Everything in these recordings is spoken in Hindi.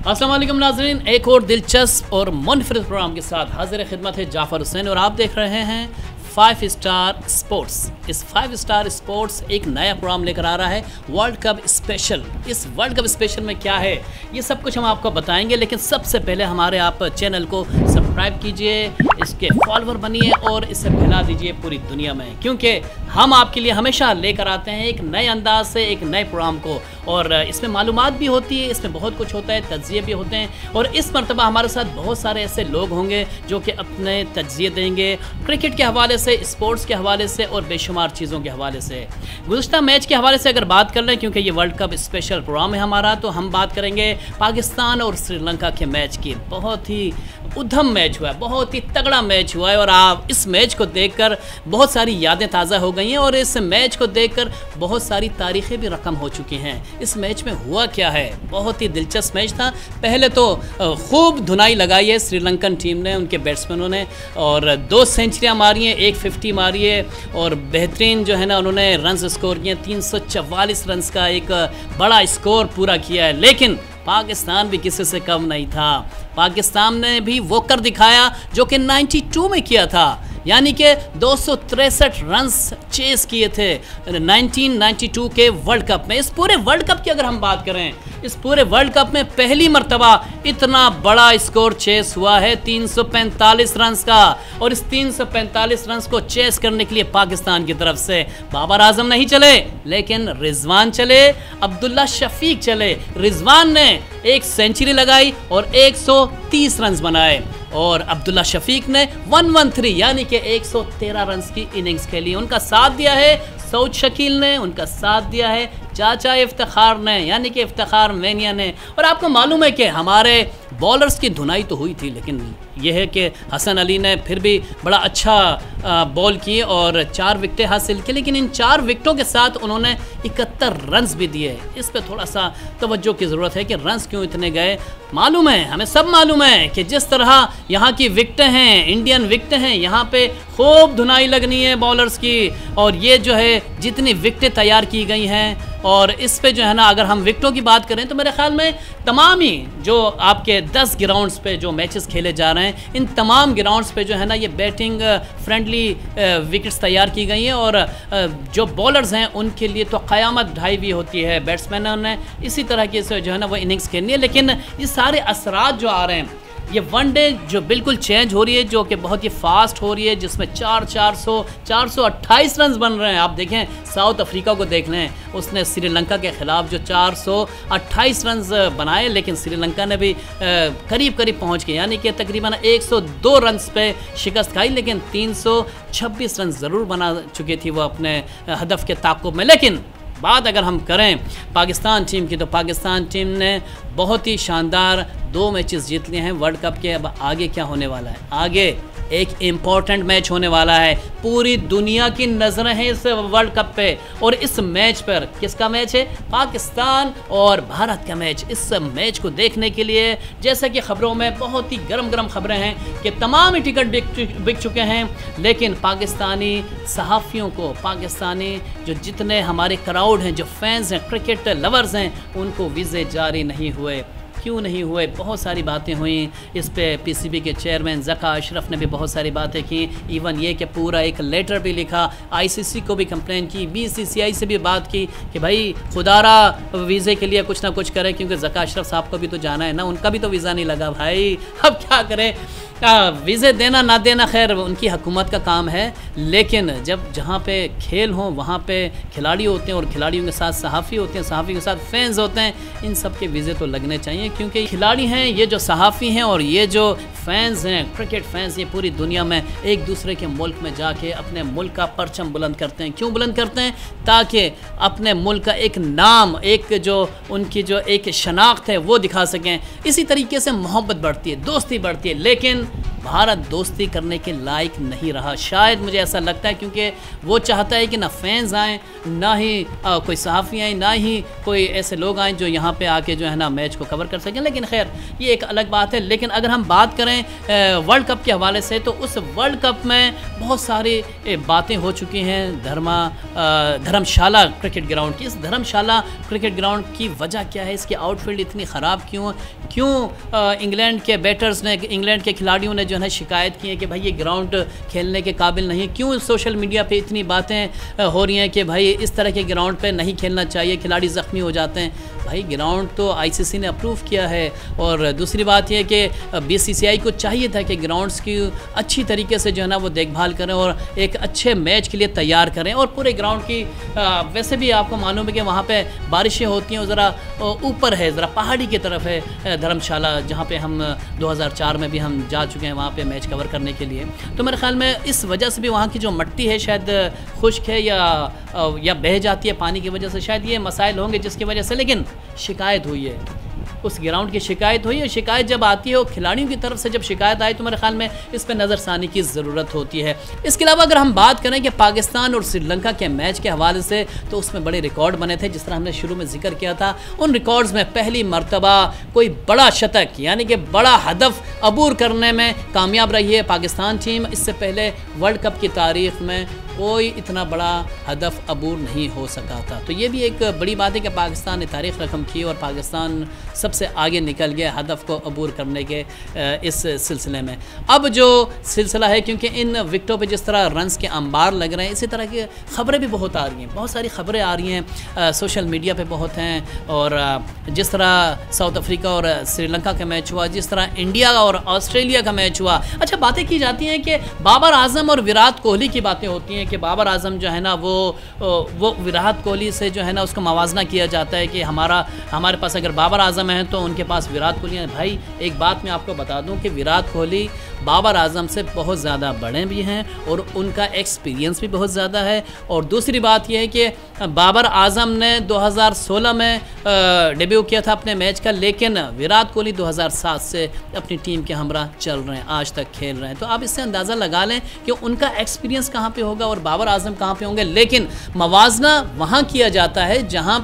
अस्सलाम वालेकुम नाज़रीन, एक और दिलचस्प और मुनफरिद प्रोग्राम के साथ हाजिर खिदमत है जाफ़र हुसैन और आप देख रहे हैं 5 स्टार स्पोर्ट्स। इस 5 स्टार स्पोर्ट्स एक नया प्रोग्राम लेकर आ रहा है, वर्ल्ड कप स्पेशल। इस वर्ल्ड कप स्पेशल में क्या है ये सब कुछ हम आपको बताएंगे, लेकिन सबसे पहले हमारे आप चैनल को सब्सक्राइब कीजिए, इसके फॉलोअर बनिए और इसे फैला दीजिए पूरी दुनिया में, क्योंकि हम आपके लिए हमेशा लेकर आते हैं एक नए अंदाज से एक नए प्रोग्राम को। और इसमें मालूमात भी होती है, इसमें बहुत कुछ होता है, तज्ज़िये भी होते हैं। और इस मरतबा हमारे साथ बहुत सारे ऐसे लोग होंगे जो कि अपने तज्ज़िये देंगे क्रिकेट के हवाले से, स्पोर्ट्स के हवाले से और बेशुमार चीज़ों के हवाले से। गुज़श्ता मैच के हवाले से अगर बात कर लें, क्योंकि ये वर्ल्ड कप स्पेशल प्रोग्राम है हमारा, तो हम बात करेंगे पाकिस्तान और श्रीलंका के मैच की। बहुत ही उधम मैच हुआ है, बहुत ही तगड़ा मैच हुआ है और आप इस मैच को देखकर बहुत सारी यादें ताज़ा हो गई हैं और इस मैच को देखकर बहुत सारी तारीखें भी रकम हो चुकी हैं। इस मैच में हुआ क्या है, बहुत ही दिलचस्प मैच था। पहले तो खूब धुनाई लगाई है श्रीलंकन टीम ने, उनके बैट्समैनों ने, और 2 सेंचुरियाँ मारी हैं, 1 50 मारी है और बेहतरीन जो है ना उन्होंने रन्स स्कोर किए, 344 रन्स का एक बड़ा स्कोर पूरा किया है। लेकिन पाकिस्तान भी किसी से कम नहीं था। पाकिस्तान ने भी वो कर दिखाया जो कि 92 में किया था, यानी कि 263 रन्स चेस किए थे 1992 के वर्ल्ड कप में। इस पूरे वर्ल्ड कप की अगर हम बात करें, इस पूरे वर्ल्ड कप में पहली मर्तबा इतना बड़ा स्कोर चेस हुआ है 345 रन्स का। और इस 345 रन्स को चेस करने के लिए पाकिस्तान की तरफ से बाबर आजम नहीं चले, लेकिन रिजवान चले, अब्दुल्ला शफीक चले। रिजवान ने एक सेंचुरी लगाई और 130 रन्स बनाए और अब्दुल्ला शफीक ने 113 यानी कि 113 रन्स की इनिंग्स खेली। उनका साथ दिया है सऊद शकील ने, उनका साथ दिया है चाचा इफ्तिखार ने, यानी कि इफ्तिखार मेनिया ने। और आपको मालूम है कि हमारे बॉलर्स की धुनाई तो हुई थी, लेकिन यह है कि हसन अली ने फिर भी बड़ा अच्छा बॉल किए और 4 विकेटें हासिल की। लेकिन इन 4 विकेटों के साथ उन्होंने 71 रन्स भी दिए। इस पे थोड़ा सा तवज्जो की ज़रूरत है कि रन्स क्यों इतने गए। मालूम है, हमें सब मालूम है कि जिस तरह यहाँ की विकेटें हैं, इंडियन विकेटें हैं, यहाँ पे खूब धुनाई लगनी है बॉलर्स की। और ये जो है जितनी विकेटें तैयार की गई हैं, और इस पे जो है ना अगर हम विकेटों की बात करें तो मेरे ख्याल में तमाम ही जो आपके 10 ग्राउंड्स पे जो मैचेस खेले जा रहे हैं, इन तमाम ग्राउंड्स पे जो है ना ये बैटिंग फ्रेंडली विकेट्स तैयार की गई हैं। और जो बॉलर्स हैं उनके लिए तो क़यामत ढाई भी होती है, बैट्समैनों ने इसी तरह की से जो है ना वो इनिंग्स खेलनी है। लेकिन ये सारे असरात जो आ रहे हैं, ये वनडे जो बिल्कुल चेंज हो रही है, जो कि बहुत ही फास्ट हो रही है, जिसमें 428 रन बन रहे हैं। आप देखें साउथ अफ्रीका को देख लें, उसने श्रीलंका के ख़िलाफ़ जो 428 रन बनाए, लेकिन श्रीलंका ने भी करीब करीब पहुंच गए, यानी कि तकरीबन 102 रन पे शिकस्त खाई, लेकिन 326 रन ज़रूर बना चुकी थी वो अपने हदफ के ताक़ुब में। लेकिन बात अगर हम करें पाकिस्तान टीम की, तो पाकिस्तान टीम ने बहुत ही शानदार 2 मैचेस जीत लिए हैं वर्ल्ड कप के। अब आगे क्या होने वाला है, आगे एक इम्पॉर्टेंट मैच होने वाला है। पूरी दुनिया की नज़रें हैं इस वर्ल्ड कप पे, और इस मैच पर किसका मैच है? पाकिस्तान और भारत का मैच। इस मैच को देखने के लिए जैसा कि ख़बरों में बहुत ही गर्म गर्म खबरें हैं कि तमाम ही टिकट बिक चुके हैं, लेकिन पाकिस्तानी सहाफ़ियों को, पाकिस्तानी जो जितने हमारे क्राउड हैं, जो फैंस हैं, क्रिकेट लवर्स हैं, उनको वीज़े जारी नहीं हुए। क्यों नहीं हुए? बहुत सारी बातें हुई इस पे। पीसीबी के चेयरमैन ज़का अशरफ ने भी बहुत सारी बातें की, इवन ये कि पूरा एक लेटर भी लिखा, आईसीसी को भी कंप्लेन की, बीसीसीआई से भी बात की कि भाई खुदारा वीज़े के लिए कुछ ना कुछ करें, क्योंकि ज़का अशरफ साहब को भी तो जाना है ना, उनका भी तो वीज़ा नहीं लगा भाई, अब क्या करें। वीज़े देना ना देना खैर उनकी हुकूमत का काम है, लेकिन जब जहाँ पे खेल हों वहाँ पे खिलाड़ी होते हैं और खिलाड़ियों के साथ सहाफ़ी होते हैं, सहाफ़ी के साथ फैंस होते हैं, इन सब के वीज़े तो लगने चाहिए, क्योंकि खिलाड़ी हैं, ये जो सहाफ़ी हैं और ये जो फैंस हैं, क्रिकेट फैंस, ये पूरी दुनिया में एक दूसरे के मुल्क में जाके अपने मुल्क का परचम बुलंद करते हैं। क्यों बुलंद करते हैं? ताकि अपने मुल्क का एक नाम, एक जो उनकी जो एक शनाख्त है वो दिखा सकें। इसी तरीके से मोहब्बत बढ़ती है, दोस्ती बढ़ती है। लेकिन भारत दोस्ती करने के लायक नहीं रहा। शायद मुझे ऐसा लगता है क्योंकि वो चाहता है कि ना फैंस आएँ, ना ही कोई सहाफ़ी आए, ना ही कोई ऐसे लोग आएँ जो यहाँ पे आके जो है ना मैच को कवर कर सकें। लेकिन खैर ये एक अलग बात है। लेकिन अगर हम बात करें वर्ल्ड कप के हवाले से, तो उस वर्ल्ड कप में बहुत सारी बातें हो चुकी हैं धर्मशाला क्रिकेट ग्राउंड की। इस धर्मशाला क्रिकेट ग्राउंड की वजह क्या है, इसकी आउटफील्ड इतनी ख़राब क्यों इंग्लैंड के बैटर्स ने, इंग्लैंड के खिलाड़ियों ने जो है शिकायत की है कि भाई ये ग्राउंड खेलने के काबिल नहीं। क्यों सोशल मीडिया पे इतनी बातें हो रही हैं कि भाई इस तरह के ग्राउंड पे नहीं खेलना चाहिए, खिलाड़ी ज़ख्मी हो जाते हैं। भाई ग्राउंड तो आईसीसी ने अप्रूव किया है। और दूसरी बात यह कि बीसीसीआई को चाहिए था कि ग्राउंड्स की अच्छी तरीके से जो है ना वो देखभाल करें और एक अच्छे मैच के लिए तैयार करें। और पूरे ग्राउंड की वैसे भी आपको मालूम है कि वहाँ पे बारिशें होती हैं, ज़रा ऊपर है, ज़रा पहाड़ी की तरफ है धर्मशाला, जहाँ पे हम 2004 में भी हम जा चुके हैं वहाँ पे मैच कवर करने के लिए। तो मेरे ख्याल में इस वजह से भी वहाँ की जो मिट्टी है शायद खुश्क है या बह जाती है पानी की वजह से, शायद ये मसाइल होंगे जिसकी वजह से। लेकिन शिकायत हुई है, उस ग्राउंड की शिकायत हुई है। शिकायत जब आती है और खिलाड़ियों की तरफ से जब शिकायत आई तो मेरे ख्याल में इस पर नज़रसानी की ज़रूरत होती है। इसके अलावा अगर हम बात करें कि पाकिस्तान और श्रीलंका के मैच के हवाले से, तो उसमें बड़े रिकॉर्ड बने थे। जिस तरह हमने शुरू में जिक्र किया था, उन रिकॉर्ड्स में पहली मरतबा कोई बड़ा शतक यानी कि बड़ा हदफ अबूर करने में कामयाब रही है पाकिस्तान टीम। इससे पहले वर्ल्ड कप की तारीख़ में कोई इतना बड़ा हदफ अबूर नहीं हो सका था। तो ये भी एक बड़ी बात है कि पाकिस्तान ने तारीख़ रकम की और पाकिस्तान सबसे आगे निकल गया हदफ को अबूर करने के इस सिलसिले में। अब जो सिलसिला है, क्योंकि इन विकेटों पे जिस तरह रन्स के अंबार लग रहे हैं, इसी तरह की ख़बरें भी बहुत आ रही हैं, बहुत सारी ख़बरें आ रही हैं सोशल मीडिया पे बहुत हैं। और जिस तरह साउथ अफ्रीका और श्रीलंका का मैच हुआ, जिस तरह इंडिया और ऑस्ट्रेलिया का मैच हुआ, अच्छा बातें की जाती हैं कि बाबर आज़म और विराट कोहली की बातें होती हैं कि बाबर आज़म जो है ना वो विराट कोहली से जो है ना उसका मवाजना किया जाता है कि हमारे पास अगर बाबर आज़म है तो उनके पास विराट कोहली है। भाई एक बात मैं आपको बता दूं कि विराट कोहली बाबर आज़म से बहुत ज़्यादा बड़े भी हैं और उनका एक्सपीरियंस भी बहुत ज़्यादा है। और दूसरी बात यह है कि बाबर आज़म ने 2016 में डेब्यू किया था अपने मैच का, लेकिन विराट कोहली 2007 से अपनी टीम के हमरा चल रहे हैं, आज तक खेल रहे हैं। तो आप इससे अंदाज़ा लगा लें कि उनका एक्सपीरियंस कहाँ पे होगा और बाबर आज़म कहाँ पे होंगे। लेकिन मवाजना वहाँ किया जाता है जहाँ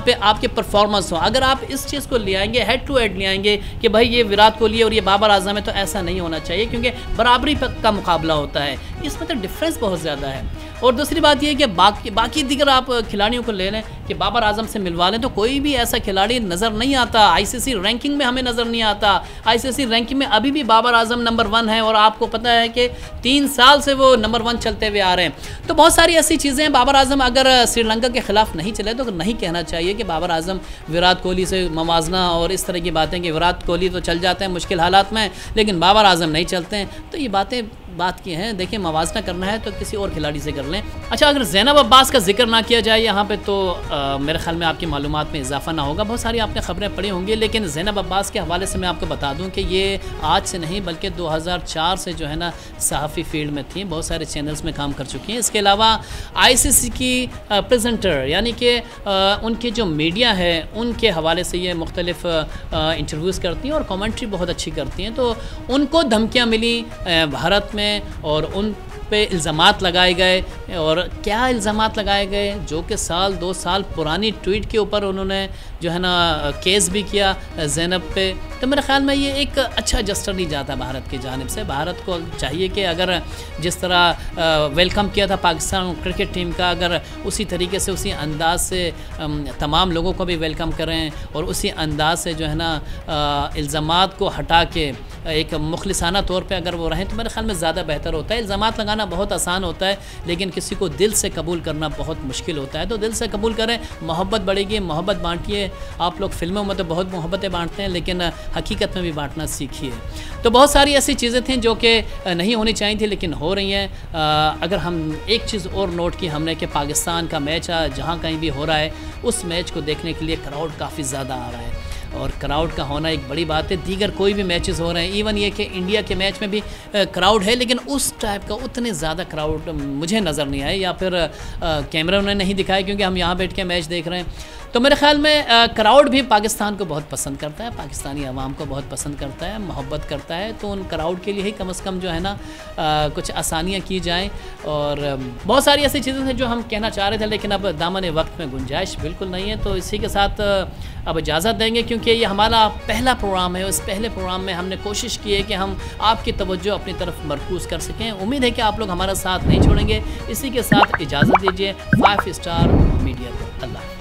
पे आपके परफॉर्मेंस हो। अगर आप इस चीज़ को ले आएंगे, हेड टू हेड ले आएंगे कि भाई ये विराट कोहली है और ये बाबर आज़म है, तो ऐसा नहीं होना चाहिए, क्योंकि बराबरी का मुकाबला होता है। इसमें तो डिफरेंस बहुत ज़्यादा है। और दूसरी बात यह है कि बाकी दिगर आप खिलाड़ियों को ले लें कि बाबर आज़म से मिलवा लें, तो कोई भी ऐसा खिलाड़ी नज़र नहीं आता। आईसीसी रैंकिंग में हमें नज़र नहीं आता। आईसीसी रैंकिंग में अभी भी बाबर आज़म नंबर 1 है और आपको पता है कि 3 साल से वो नंबर 1 चलते हुए आ रहे हैं। तो बहुत सारी ऐसी चीज़ें हैं। बाबर आज़म अगर श्रीलंका के ख़िलाफ़ नहीं चले तो नहीं कहना चाहिए कि बाबर आज़म विराट कोहली से मवाजना और इस तरह की बातें कि विराट कोहली तो चल जाते हैं मुश्किल हालात में लेकिन बाबर आज़म नहीं चलते हैं। तो ये बात की हैं। देखिए मवाजना करना है तो किसी और खिलाड़ी से कर लें। अच्छा, अगर ज़ैनब अब्बास का जिक्र ना किया जाए यहाँ पे तो मेरे ख्याल में आपकी मालूमात में इजाफा ना होगा। बहुत सारी आपने ख़बरें पढ़ी होंगी, लेकिन ज़ैनब अब्बास के हवाले से मैं आपको बता दूँ कि ये आज से नहीं बल्कि 2004 से जो है ना सहाफ़ी फील्ड में थी, बहुत सारे चैनल्स में काम कर चुकी हैं। इसके अलावा आईसीसी की प्रेजेंटर यानी कि उनकी जो मीडिया है उनके हवाले से ये मुख्तलिफ इंटरव्यूज़ करती हैं और कमेंट्री बहुत अच्छी करती हैं। तो उनको धमकियाँ मिली भारत में और उन पे इल्ज़ामात लगाए गए। और क्या इल्ज़ामात लगाए गए, जो कि 2 साल पुरानी ट्वीट के ऊपर उन्होंने जो है ना केस भी किया ज़ैनब पे। तो मेरे ख़्याल में ये एक अच्छा जस्टर नहीं जाता भारत की जानिब से। भारत को चाहिए कि अगर जिस तरह वेलकम किया था पाकिस्तान क्रिकेट टीम का, अगर उसी तरीके से उसी अंदाज से तमाम लोगों को भी वेलकम करें और उसी अंदाज से जो है ना इल्ज़ामात को हटा के एक मुखलिसाना तौर पे अगर वो रहें तो मेरे ख्याल में ज़्यादा बेहतर होता है। इल्ज़ामात लगाना बहुत आसान होता है लेकिन किसी को दिल से कबूल करना बहुत मुश्किल होता है। तो दिल से कबूल करें, मोहब्बत बढ़ेगी, मोहब्बत बांटिए। आप लोग फिल्मों में तो बहुत मोहब्बतें बांटते हैं लेकिन हकीकत में भी बांटना सीखिए। तो बहुत सारी ऐसी चीज़ें थीं जो कि नहीं होनी चाहिए थी लेकिन हो रही हैं। अगर हम एक चीज़ और नोट की हमने कि पाकिस्तान का मैच जहाँ कहीं भी हो रहा है उस मैच को देखने के लिए क्राउड काफ़ी ज़्यादा आ रहा है। और क्राउड का होना एक बड़ी बात है। दीगर कोई भी मैचेस हो रहे हैं, इवन ये कि इंडिया के मैच में भी क्राउड है, लेकिन उस टाइप का उतने ज़्यादा क्राउड मुझे नज़र नहीं आए, या फिर कैमरा उन्होंने नहीं दिखाया क्योंकि हम यहाँ बैठ के मैच देख रहे हैं। तो मेरे ख्याल में क्राउड भी पाकिस्तान को बहुत पसंद करता है, पाकिस्तानी अवाम को बहुत पसंद करता है, मोहब्बत करता है। तो उन क्राउड के लिए ही कम से कम जो है ना कुछ आसानियाँ की जाएं। और बहुत सारी ऐसी चीज़ें हैं जो हम कहना चाह रहे थे, लेकिन अब दामन वक्त में गुंजाइश बिल्कुल नहीं है। तो इसी के साथ अब इजाज़त देंगे, क्योंकि ये हमारा पहला प्रोग्राम है। उस पहले प्रोग्राम में हमने कोशिश की है कि हम आपकी तवज्जो अपनी तरफ मरकूज़ कर सकें। उम्मीद है कि आप लोग हमारा साथ नहीं छोड़ेंगे। इसी के साथ इजाज़त दीजिए 5 स्टार मीडिया को। अल्लाह।